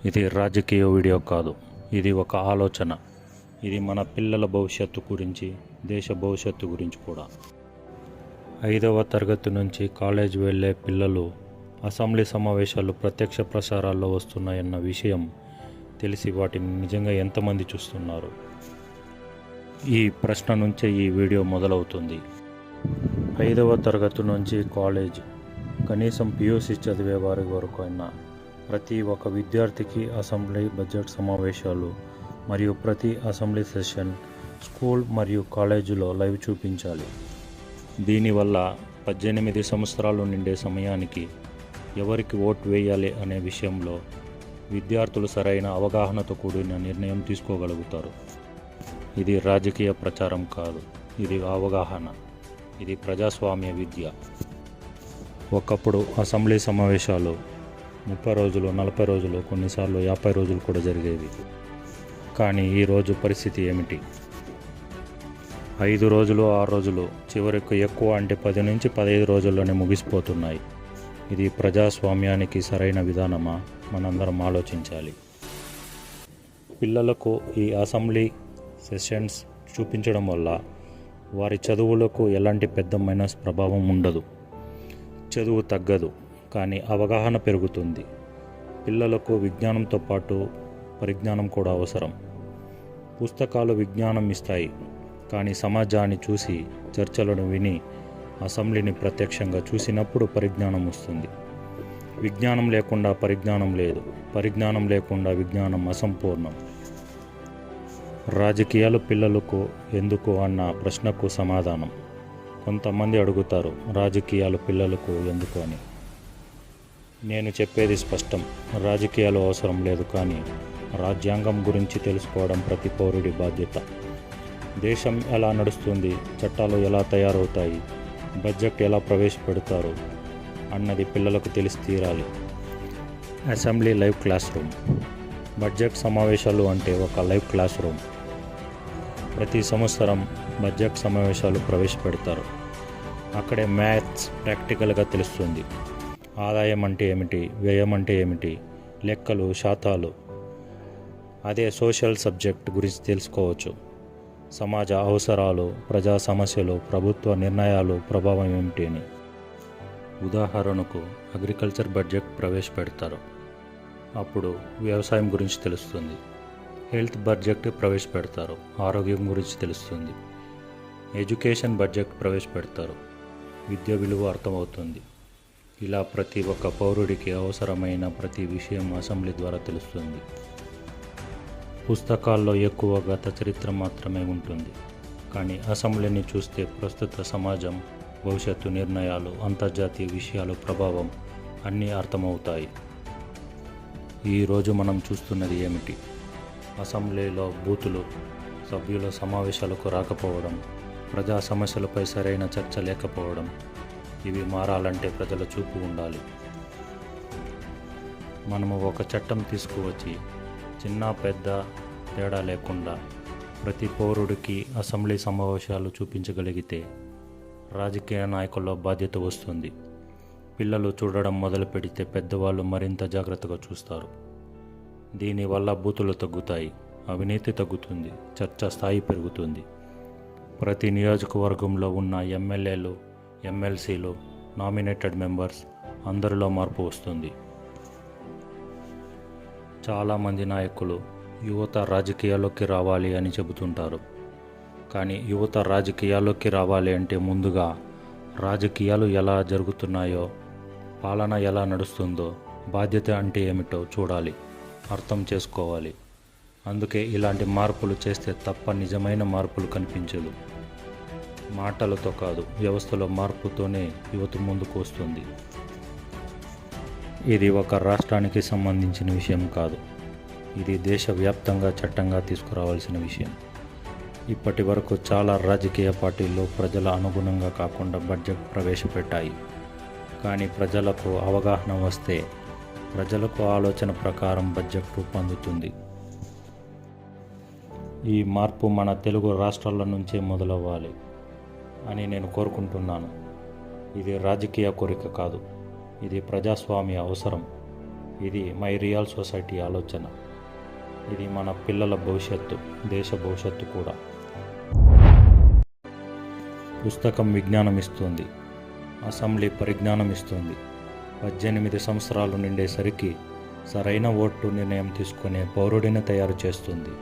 ఇది రాజకీయ వీడియో కాదు, ఇది ఒక ఆలోచన. ఇది మన పిల్లల భవిష్యత్తు గురించి, దేశ భవిష్యత్తు గురించి కూడా. 5వ తరగతి నుంచి కాలేజ్ వెళ్ళే పిల్లలు అసెంబ్లీ సమావేశాలు ప్రత్యక్ష ప్రసారాల్లో వస్తున్నాయన్న విషయం తెలిసి వాటిని నిజంగా ఎంతమంది చూస్తున్నారు? ఈ ప్రశ్న నుంచే ఈ వీడియో మొదలవుతుంది. 5వ తరగతి నుంచి కాలేజ్, కనీసం PUC చదివే వారి వరకు అయినా ప్రతి ఒక్క విద్యార్థికి అసెంబ్లీ బడ్జెట్ సమావేశాలు మరియు ప్రతి అసెంబ్లీ సెషన్ స్కూల్ మరియు కాలేజీలో లైవ్ చూపించాలి. దీనివల్ల 18 సంవత్సరాలు నిండే సమయానికి ఎవరికి ఓటు వేయాలి అనే విషయంలో విద్యార్థులు సరైన అవగాహనతో కూడిన నిర్ణయం తీసుకోగలుగుతారు. ఇది రాజకీయ ప్రచారం కాదు, ఇది అవగాహన. ఇది ప్రజాస్వామ్య విద్య. ఒకప్పుడు అసెంబ్లీ సమావేశాలు 30 రోజులు, 40 రోజులు, కొన్నిసార్లు 50 రోజులు కూడా జరిగేవి. కానీ ఈరోజు పరిస్థితి ఏమిటి? 5 రోజులు, 6 రోజులు, చివరికి ఎక్కువ అంటే 10 నుంచి 15 రోజుల్లోనే ముగిసిపోతున్నాయి. ఇది ప్రజాస్వామ్యానికి సరైన విధానమా? మనందరం ఆలోచించాలి. పిల్లలకు ఈ అసెంబ్లీ సెషన్స్ చూపించడం వల్ల వారి చదువులకు ఎలాంటి పెద్ద మైనస్ ప్రభావం ఉండదు. చదువు తగ్గదు, కానీ అవగాహన పెరుగుతుంది. పిల్లలకు విజ్ఞానంతో పాటు పరిజ్ఞానం కూడా అవసరం. పుస్తకాలు విజ్ఞానం ఇస్తాయి, కానీ సమాజాన్ని చూసి, చర్చలను విని, అసెంబ్లీని ప్రత్యక్షంగా చూసినప్పుడు పరిజ్ఞానం వస్తుంది. విజ్ఞానం లేకుండా పరిజ్ఞానం లేదు, పరిజ్ఞానం లేకుండా విజ్ఞానం అసంపూర్ణం. రాజకీయాలు పిల్లలకు ఎందుకు అన్న ప్రశ్నకు సమాధానం. కొంతమంది అడుగుతారు, రాజకీయాలు పిల్లలకు ఎందుకు అని. నేను చెప్పేది స్పష్టం. రాజకీయాలు అవసరం లేదు, కానీ రాజ్యాంగం గురించి తెలుసుకోవడం ప్రతి పౌరుడి బాధ్యత. దేశం ఎలా నడుస్తుంది, చట్టాలు ఎలా తయారవుతాయి, బడ్జెట్ ఎలా ప్రవేశపెడతారు అన్నది పిల్లలకు తెలిసి తీరాలి. Assembly live class room. Budget సమావేశాలు అంటే ఒక లైవ్ క్లాస్ రూమ్. ప్రతి సంవత్సరం బడ్జెట్ సమావేశాలు ప్రవేశపెడతారు. అక్కడే మ్యాథ్స్ ప్రాక్టికల్గా తెలుస్తుంది. ఆదాయం అంటే ఏమిటి, వ్యయం అంటే ఏమిటి, లెక్కలు, శాతాలు. అదే సోషల్ సబ్జెక్ట్ గురించి తెలుసుకోవచ్చు. సమాజ అవసరాలు, ప్రజా సమస్యలు, ప్రభుత్వ నిర్ణయాలు ప్రభావం ఏమిటి అని. ఉదాహరణకు అగ్రికల్చర్ బడ్జెట్ ప్రవేశపెడతారు. అప్పుడు వ్యవసాయం గురించి తెలుస్తుంది. హెల్త్ బడ్జెట్ ప్రవేశపెడతారు, ఆరోగ్యం గురించి తెలుస్తుంది. ఎడ్యుకేషన్ బడ్జెట్ ప్రవేశపెడతారు, విద్య విలువ అర్థమవుతుంది. ఇలా ప్రతి ఒక్క పౌరుడికి అవసరమైన ప్రతి విషయం అసెంబ్లీ ద్వారా తెలుస్తుంది. పుస్తకాల్లో ఎక్కువ గత చరిత్ర మాత్రమే ఉంటుంది, కానీ అసెంబ్లీని చూస్తే ప్రస్తుత సమాజం, భవిష్యత్తు నిర్ణయాలు, అంతర్జాతీయ విషయాలు ప్రభావం అన్నీ అర్థమవుతాయి. ఈరోజు మనం చూస్తున్నది ఏమిటి? అసెంబ్లీలో బూతులు, సభ్యుల సమావేశాలకు రాకపోవడం, ప్రజా సమస్యలపై సరైన చర్చ లేకపోవడం. ఇవి మారాలంటే ప్రజల చూపు ఉండాలి. మనము ఒక చట్టం తీసుకువచ్చి చిన్న పెద్ద తేడా లేకుండా ప్రతి పౌరుడికి అసెంబ్లీ సమావేశాలు చూపించగలిగితే రాజకీయ నాయకుల్లో బాధ్యత వస్తుంది. పిల్లలు చూడడం మొదలు పెడితే పెద్దవాళ్ళు మరింత జాగ్రత్తగా చూస్తారు. దీనివల్ల బూతులు తగ్గుతాయి, అవినీతి తగ్గుతుంది, చర్చ స్థాయి పెరుగుతుంది. ప్రతి నియోజకవర్గంలో ఉన్న ఎమ్మెల్యేలు, ఎమ్మెల్సీలు, నామినేటెడ్ మెంబర్స్ అందరిలో మార్పు వస్తుంది. చాలామంది నాయకులు యువత రాజకీయాల్లోకి రావాలి అని చెబుతుంటారు. కానీ యువత రాజకీయాల్లోకి రావాలి అంటే ముందుగా రాజకీయాలు ఎలా జరుగుతున్నాయో, పాలన ఎలా నడుస్తుందో, బాధ్యత అంటే ఏమిటో చూడాలి, అర్థం చేసుకోవాలి. అందుకే ఇలాంటి మార్పులు చేస్తే తప్ప నిజమైన మార్పులు కనిపించదు. మాటలతో కాదు, వ్యవస్థలో మార్పుతోనే యువత ముందుకు వస్తుంది. ఇది ఒక రాష్ట్రానికి సంబంధించిన విషయం కాదు, ఇది దేశవ్యాప్తంగా చట్టంగా తీసుకురావాల్సిన విషయం. ఇప్పటి వరకు చాలా రాజకీయ పార్టీలు ప్రజల అనుగుణంగా కాకుండా బడ్జెట్ ప్రవేశపెట్టాయి. కానీ ప్రజలకు అవగాహన వస్తే, ప్రజలకు ఆలోచన ప్రకారం బడ్జెట్ రూపొందుతుంది. ఈ మార్పు మన తెలుగు రాష్ట్రాల నుంచే మొదలవ్వాలి అని నేను కోరుకుంటున్నాను. ఇది రాజకీయ కోరిక కాదు, ఇది ప్రజాస్వామ్య అవసరం. ఇది మై రియల్ సొసైటీ ఆలోచన. ఇది మన పిల్లల భవిష్యత్తు, దేశ భవిష్యత్తు కూడా. పుస్తకం విజ్ఞానం ఇస్తుంది, అసెంబ్లీ పరిజ్ఞానం ఇస్తుంది. 18 సంవత్సరాలు నిండేసరికి సరైన ఓటు నిర్ణయం తీసుకునే పౌరుడిని తయారు చేస్తుంది.